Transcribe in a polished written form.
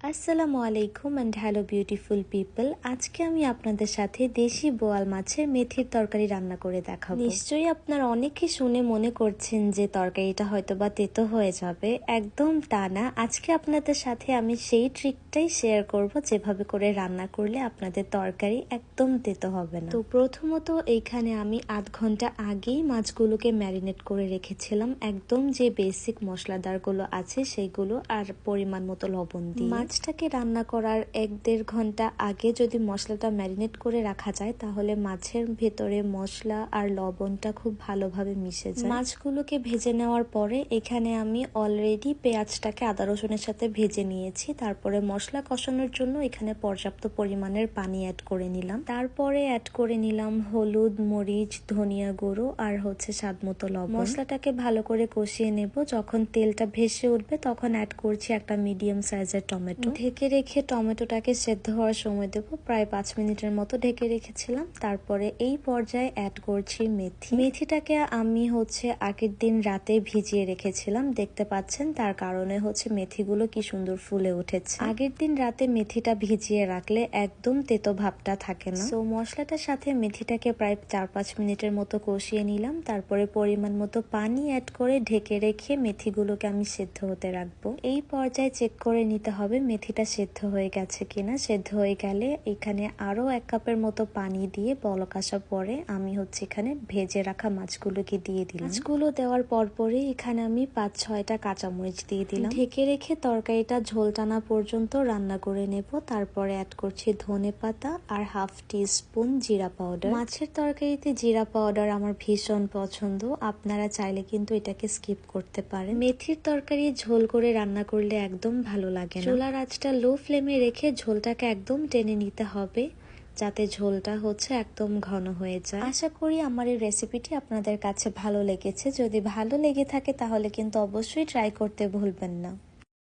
আসসালামু আলাইকুম and hello beautiful people. আজকে আমি আপনাদের সাথে দেশি বোয়াল মাছের মেথির তরকারি রান্না করে দেখাবো। নিশ্চয়ই আপনারা অনেকে শুনে মনে করছেন যে তরকারিটা হয়তো বা তেতো হয়ে যাবে। একদম তা না। আজকে আপনাদের সাথে আমি সেই ট্রিকটাই শেয়ার করব যেভাবে করে রান্না করলে আপনাদের তরকারি একদম তেতো হবে না। তো প্রথমত এইখানে আমি আধ ঘন্টা আগেই মাছগুলোকে ম্যারিনেট করে রেখেছিলাম, একদম যে বেসিক মশলাদারগুলো আছে সেইগুলো আর পরিমাণ মতো লবণ দিয়ে। মাছটাকে রান্না করার 1-1.5 ঘন্টা আগে যদি মশলাটা ম্যারিনেট করে রাখা যায় তাহলে মাছের ভেতরে মশলা আর লবণটা খুব ভালোভাবে মিশে যায়। মাছগুলোকে ভেজে নেওয়ার পরে এখানে আমি অলরেডি পেঁয়াজটাকে আদা রসুনের সাথে ভেজে নিয়েছি। তারপরে মশলা কষানোর জন্য এখানে পর্যাপ্ত পরিমাণের পানি অ্যাড করে নিলাম। তারপরে অ্যাড করে নিলাম হলুদ, মরিচ, ধনিয়া গুঁড়ো আর স্বাদ মতো লবণ। মশলাটাকে ভালো করে কষিয়ে নেব। যখন তেলটা ভেসে উঠবে তখন অ্যাড করছি একটা মিডিয়াম সাইজের টমেটো। ঢেকে রেখে টমেটোটাকে সেদ্ধ হওয়ার সময় দেবো। প্রায় 5 মিনিটের মতো ঢেকে রেখেছিলাম। তারপরে এই পর্যায়ে অ্যাড করছি মেথি। মেথিটাকে আমি আগের দিন রাতে ভিজিয়ে রেখেছিলাম, দেখতে পাচ্ছেন, তার কারণে মেথিগুলো কি সুন্দর ফুলে উঠেছে। আগের দিন রাতে মেথিটা ভিজিয়ে রাখলে একদম তেতো ভাবটা থাকে না। তো মশলাটার সাথে মেথিটাকে প্রায় 4-5 মিনিটের মতো কষিয়ে নিলাম। তারপরে পরিমাণ মতো পানি অ্যাড করে ঢেকে রেখে মেথিগুলোকে আমি সেদ্ধ হতে রাখবো। এই পর্যায়ে চেক করে নিতে হবে মেথিটা সেদ্ধ হয়ে গেছে কিনা। সেদ্ধ হয়ে গেলে এখানে আরো 1 কাপের মতো পানি দিয়ে বলক আসার পরে আমি এখানে ভেজে রাখা মাছগুলোকে দিয়ে দিলাম। মাছগুলো দেওয়ার পরপরই এখানে আমি 5-6টা কাঁচামরিচ দিয়ে দিলাম। ঢেকে রেখে তরকারিটা ঝোল টানা পর্যন্ত রান্না করে নেব। তারপরে অ্যাড করছি ধনেপাতা আর 1/2 টিস্পুন জিরা পাউডার। মাছের তরকারিতে জিরা পাউডার আমার ভীষণ পছন্দ, আপনারা চাইলে কিন্তু এটাকে স্কিপ করতে পারেন। মেথির তরকারি ঝোল করে রান্না করলে একদম ভালো লাগে না। চুলার আঁচটা লো ফ্লেমে রেখে ঝোলটাকে একদম টেনে নিতে হবে যাতে ঝোলটা একদম ঘন হয়ে যায়। আশা করি আমার এই রেসিপিটি আপনাদের কাছে ভালো লেগেছে। যদি ভালো লেগে থাকে তাহলে কিন্তু অবশ্যই ট্রাই করতে ভুলবেন না।